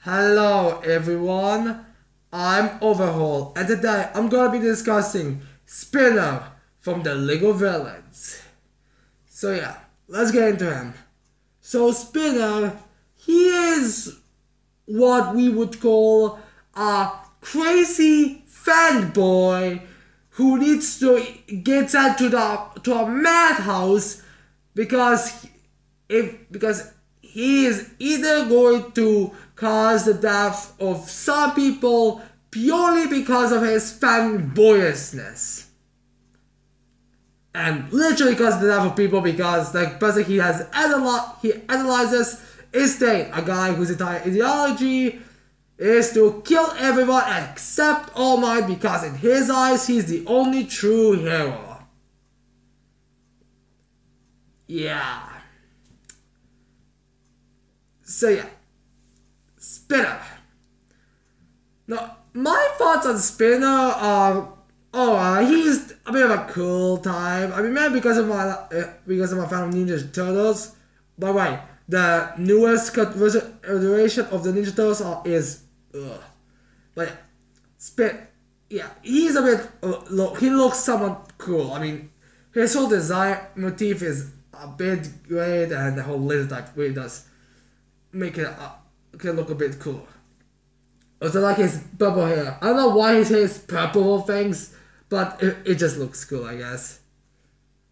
Hello everyone, I'm Overhaul and today I'm gonna be discussing Spinner from the Lego Villains. So yeah, let's get into him. So Spinner, he is what we would call a crazy fanboy who needs to get sent to a madhouse because because he is either going to cause the death of some people purely because of his fanboyousness. And literally cause the death of people because the person he analyzes is Stain, a guy whose entire ideology is to kill everyone except All Might because in his eyes he's the only true hero. Yeah. So yeah, Spinner. Now, my thoughts on Spinner are, he's a bit of a cool type. I mean, maybe because of my fan of Ninja Turtles. By the way, the newest iteration of the Ninja Turtles is, but yeah, he's a bit, he looks somewhat cool. I mean, his whole design motif is a bit great, and the whole lizard type really does make it can look a bit cool. Also like his purple hair. I don't know why his hair is purple things, but it just looks cool, I guess.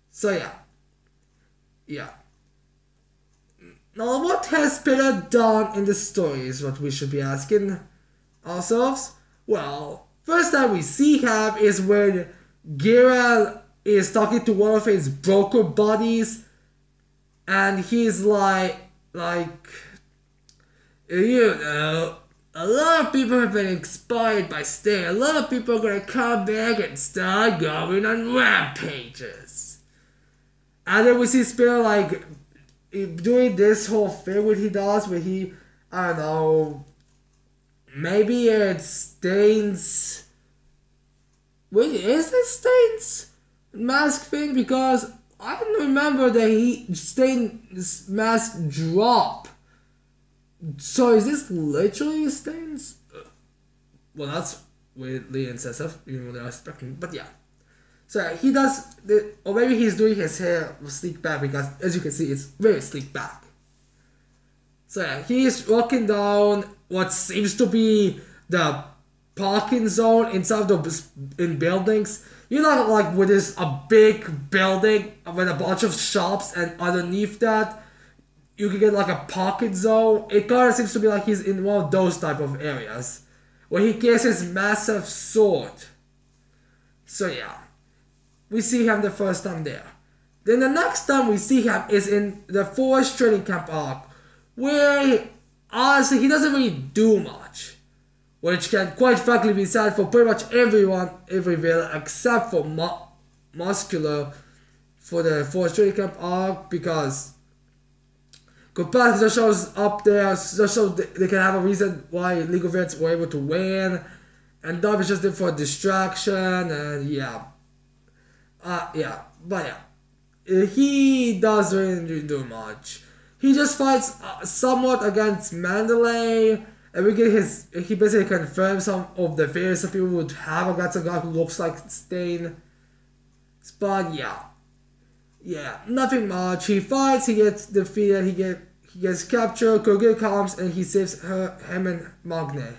So yeah. Yeah. Now what has Spinner done in the story is what we should be asking ourselves. Well, first time we see him is when Gira is talking to one of his broker buddies, and he's like you know, a lot of people have been inspired by Sting. A lot of people are gonna come back and start going on rampages. And then we see Spinner like doing this whole thing what he does where he, I don't know, maybe it's Stain's. Wait, is it Stain's mask thing? Because I don't remember that Stain's mask dropped. So is this literally Stain's? Well, that's weirdly incessive, even though they're expecting. But yeah. So he does, or maybe he's doing his hair sleek back because, as you can see, it's very sleek back. So yeah, he's walking down what seems to be the parking zone inside in buildings. You know, like with this a big building with a bunch of shops, and underneath that you can get like a pocket zone. It kind of seems to be like he's in one of those type of areas where he gets his massive sword. So yeah, we see him the first time there. Then the next time we see him is in the Forest Training Camp arc, where honestly he doesn't really do much, which can quite frankly be said for pretty much every villain except for Muscular for the Forest Training Camp arc, because Kopasska just shows up there just so they can have a reason why League of Legends were able to win, and Dub is just there for a distraction, and yeah. But yeah. He doesn't really do much. He just fights somewhat against Mandalay, and he basically confirms some of the fears some people would have against a guy who looks like Stain. But yeah. Yeah, nothing much. He fights, he gets defeated, he gets captured, Kurgan comes and he saves him and Magne.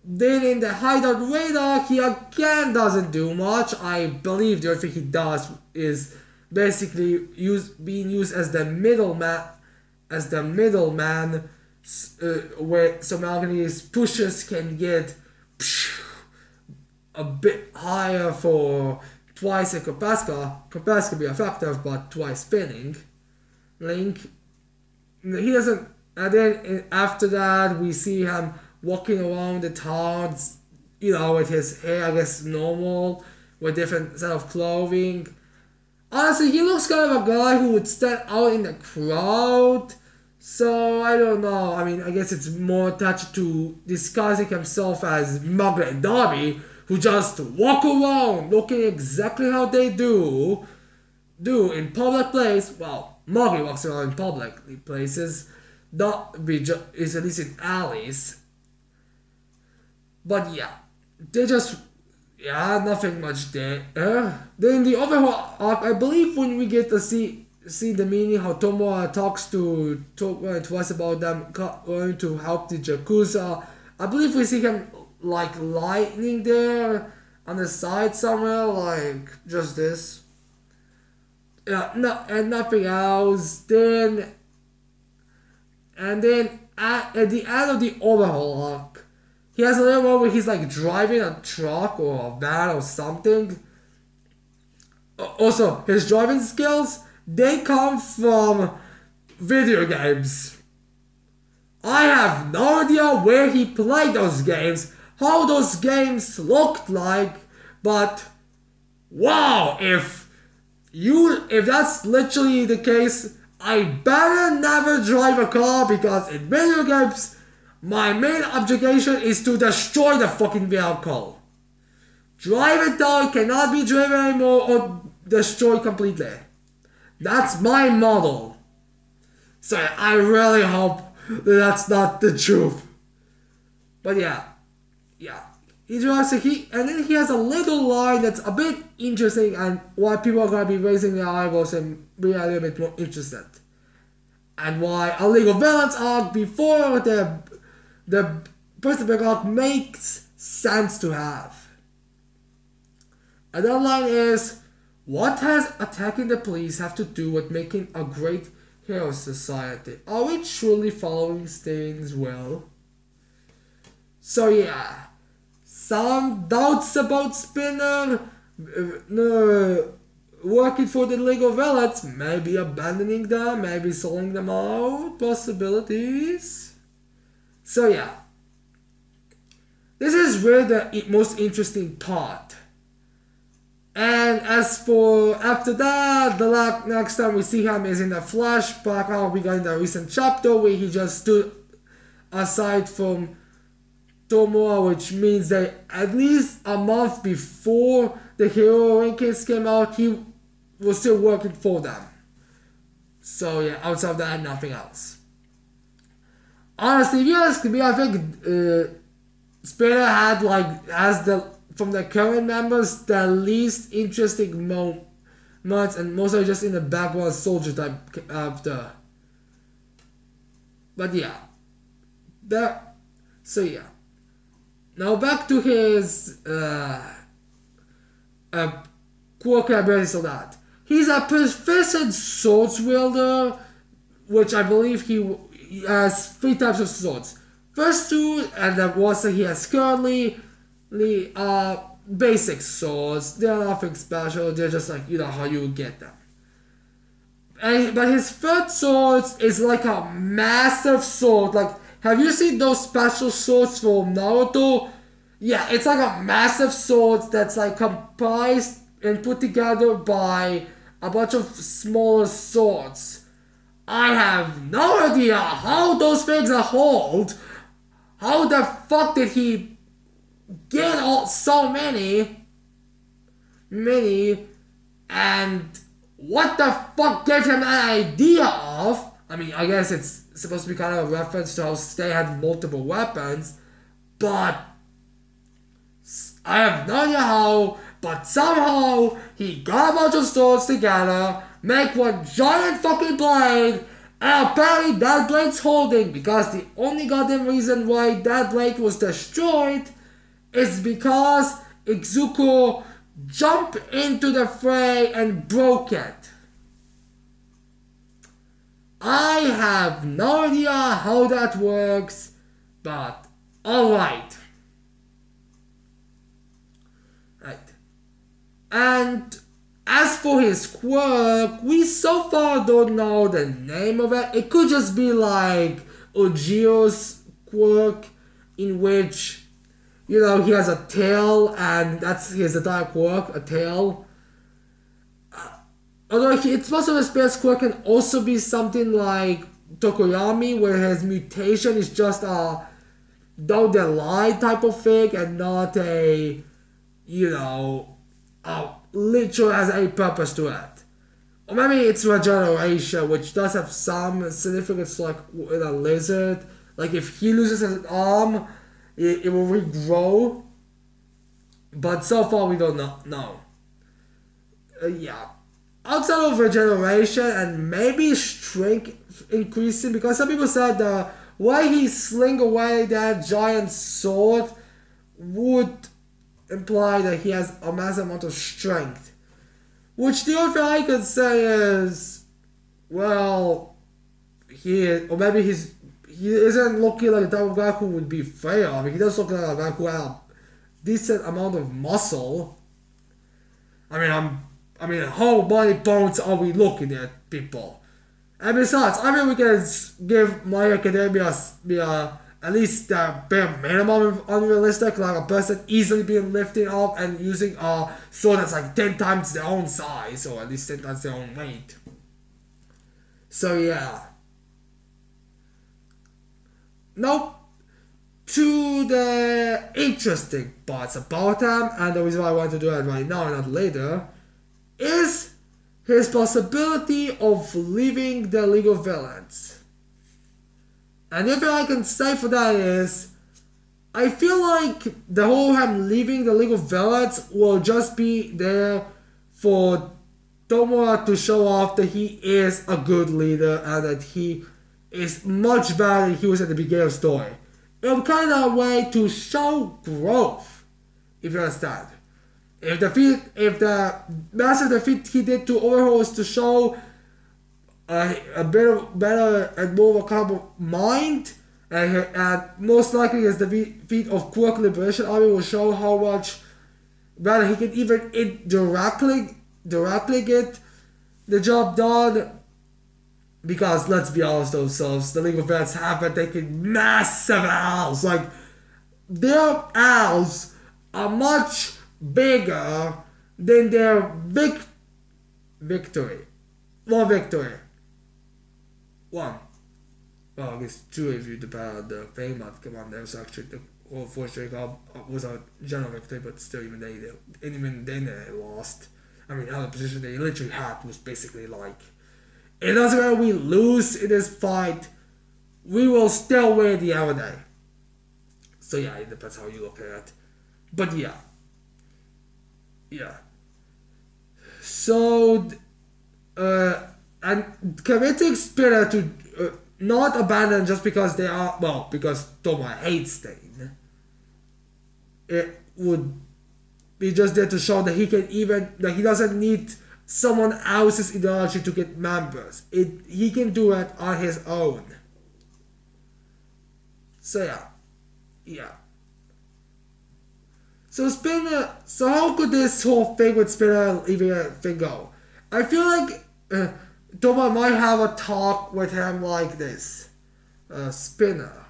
Then in the hideout radar, he again doesn't do much. I believe the only thing he does is basically being used as the middleman, where so Magne's pushes can get a bit higher for twice a Kopasska. Kopasska can be effective, but twice spinning. Link, he doesn't. And then after that, we see him walking around the town, you know, with his hair, I guess, normal, with different set of clothing. Honestly, he looks kind of a guy who would stand out in the crowd. So, I don't know. I mean, I guess it's more attached to disguising himself as Margaret and Darby, who just walk around looking exactly how they do in public place. Well, Margaret walks around in public places. not be is at least in Alice. But yeah, they just nothing much there. Then the overall arc, I believe when we get to see the meaning how Tomoa talks to us about them going to help the Yakuza. I believe we see him like lightning there on the side somewhere, like just this. Yeah, no, and nothing else. Then at the end of the overhaul arc, he has a little moment where he's like driving a truck or a van or something. Also, his driving skills, they come from video games. I have no idea where he played those games, how those games looked like, but wow, if that's literally the case, I better never drive a car, because in video games, my main objective is to destroy the fucking vehicle. Drive it down, cannot be driven anymore, or destroyed completely. That's my model. So I really hope that's not the truth. But yeah. He drives and then he has a little line that's a bit interesting, and why people are gonna be raising their eyeballs and be a little bit more interested. And why a League of Villains arc before the Pacific arc makes sense to have. And that line is, what has attacking the police have to do with making a great hero society? Are we truly following things well? So yeah, some doubts about Spinner working for the League of Villains, maybe abandoning them, maybe selling them out, possibilities. So yeah, this is really the most interesting part. And as for after that, the next time we see him is in the flashback. How we got in the recent chapter where he just stood aside from Tomoa, which means that at least a month before the Hero Rankings came out, he was still working for them. So yeah, outside of that, nothing else. Honestly, if you ask me, I think Spinner had from the current members, the least interesting moments, and mostly just in the background soldier type character. But yeah. So yeah. Now back to his quirky abilities of that. He's a proficient swords wielder, which I believe he has 3 types of swords. First 2, and the ones that he has currently, basic swords. They're nothing special, they're just like, how you get them. But his third sword is like a massive sword. Like, have you seen those special swords from Naruto? Yeah, it's like a massive sword that's like comprised and put together by a bunch of smaller swords. I have no idea how those things are hauled. How the fuck did he get so many, and what the fuck gave him that idea of? I mean, I guess it's supposed to be kind of a reference to how Stay had multiple weapons, but I have no idea how, but somehow he got a bunch of swords together, make one giant fucking blade, and apparently that blade's holding, because the only goddamn reason why that blade was destroyed is because Izuku jumped into the fray and broke it. I have no idea how that works, but alright. Right. And as for his quirk, we so far don't know the name of it. It could just be like Ujio's quirk, in which, he has a tail, and that's his entire quirk, a tail. Although it's possible his best quirk can also be something like Tokoyami, where his mutation is just a down the line type of thing, and not a literal has a purpose to it. Or maybe it's regeneration, which does have some significance, like in a lizard. Like if he loses an arm, it will regrow. But so far we don't know. Yeah. Outside of regeneration and maybe strength increasing, because some people said the way he sling away that giant sword would imply that he has a massive amount of strength. Which the only thing I could say is, well, or maybe he isn't looking like the type of guy who would be frail. I mean, he does look like a guy who has a decent amount of muscle. I mean, how many bones are we looking at, people? And besides, I mean, we can give My Academia at least the bare minimum of unrealistic, like a person easily being lifted up and using a sword that's like 10 times their own size, or at least 10 times their own weight. So yeah. Now, to the interesting parts about him, and the reason why I want to do it right now and not later, is his possibility of leaving the League of Villains. And the thing I can say for that is, I feel like the whole him leaving the League of Villains will just be there for Tomura to show off that he is a good leader and that he is much better than he was at the beginning of the story. It'll kind of a way to show growth, if you understand. If the massive defeat he did to Overhaul is to show a better and more of a calm mind, and most likely his defeat of Quark Liberation Army will show how much better he can even directly get the job done. Because let's be honest ourselves, the League of Villains have been taking massive L's. Like, their L's are much bigger than their victory. One victory. One. Well, I guess two if you depend on the fame of Commander. It was actually the whole Force was a general victory, but still, even then they lost. I mean, the position they literally had was basically like, it doesn't matter if we lose in this fight, we will still win the other day. So yeah, it depends how you look at it. But yeah. Yeah. So, and committing Spinner to not abandon just because they are, well, because Toma hates Stain. It would be just there to show that he doesn't need someone else's ideology to get members. He can do it on his own. So yeah. So how could this whole thing with Spinner leaving a thing go? I feel like Toma might have a talk with him like this. Spinner,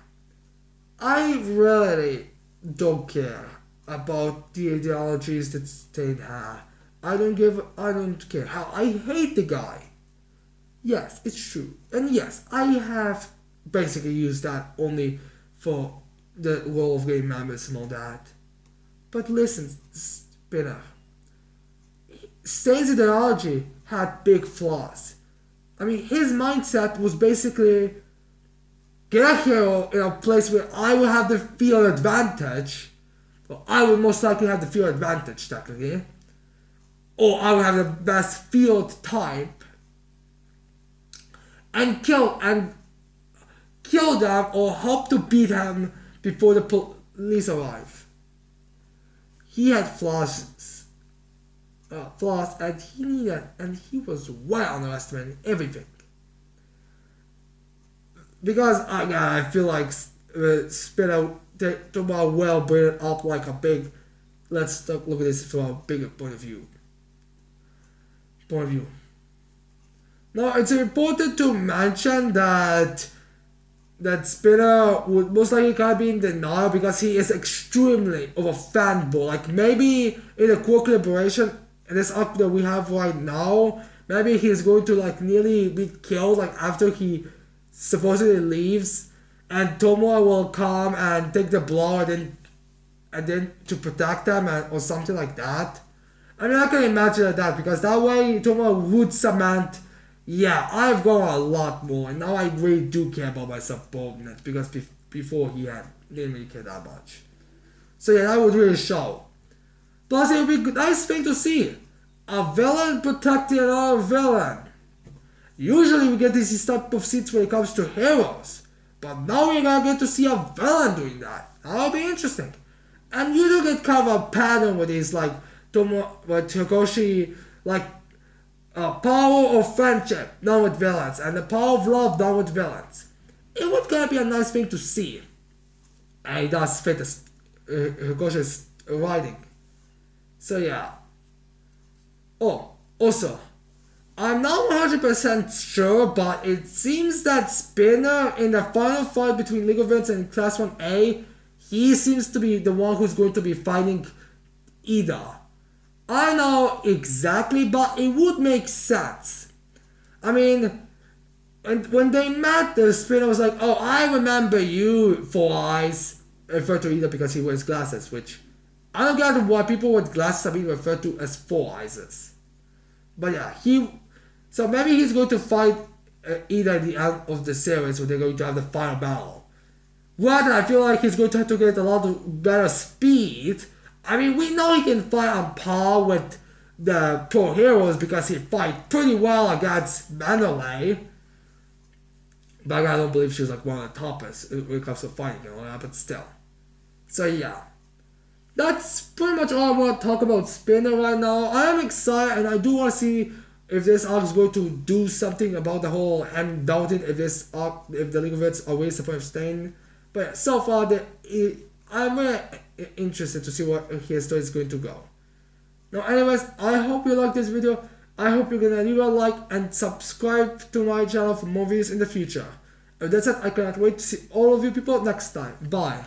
I really don't care about the ideologies that Stain have. I don't care how I hate the guy. Yes, it's true. And yes, I have basically used that only for the role of game members and all that. But listen, Spinner. Stain's ideology had big flaws. I mean, his mindset was basically get a hero in a place where I will have the field advantage. Well, I would most likely have the field advantage, technically. Or I would have the best field type. And kill them or help to beat him before the police arrive. He had flaws, and he was way underestimating everything. Because I feel like Spinner Toma well bring it up like a big. Let's look at this from a bigger point of view. Now it's important to mention that Spinner would most likely kind of be in denial because he is extremely of a fanboy. Like maybe in the Quark Liberation, this arc that we have right now, maybe he's going to like nearly be killed like after he supposedly leaves, and Tomura will come and take the blow and then to protect them or something like that. I mean, I can imagine that because that way Tomoe would cement, yeah, I've grown a lot more, and now I really do care about my subordinates because before didn't really care that much. So yeah, that would really show. Plus, it would be a nice thing to see. A villain protecting another villain. Usually we get these type of scenes when it comes to heroes. But now we're gonna get to see a villain doing that. That'll be interesting. And you do get kind of a pattern with these like Togoshi, like power of friendship done with villains and the power of love done with villains. It would gonna be a nice thing to see. And it does fit Higoshi's writing. So yeah. Oh, also, I'm not 100% sure, but it seems that Spinner in the final fight between League of Legends and Class 1A, he seems to be the one who's going to be fighting Ida. I don't know exactly, but it would make sense. I mean, and when they met, the Spinner was like, oh, I remember you, Four Eyes, referred to Ida because he wears glasses, which I don't get why people with glasses are being referred to as Four Eyes. But yeah, so maybe he's going to fight Ida at the end of the series where they're going to have the final battle. Rather, I feel like he's going to have to get a lot of better speed. I mean, we know he can fight on par with the pro heroes because he fights pretty well against Mandalay. But I don't believe she's like one of the toppest when it comes to fighting and all that, but still. So yeah. That's pretty much all I want to talk about Spinner right now. I am excited and I do want to see if this arc is going to do something about the whole M. Doubting if the League of Legends are really supposed to stay. But so far, I'm really interested to see what his story is going to go. Now anyways, I hope you like this video. I hope you're gonna leave a like and subscribe to my channel for more videos in the future. If that's it, I cannot wait to see all of you people next time. Bye.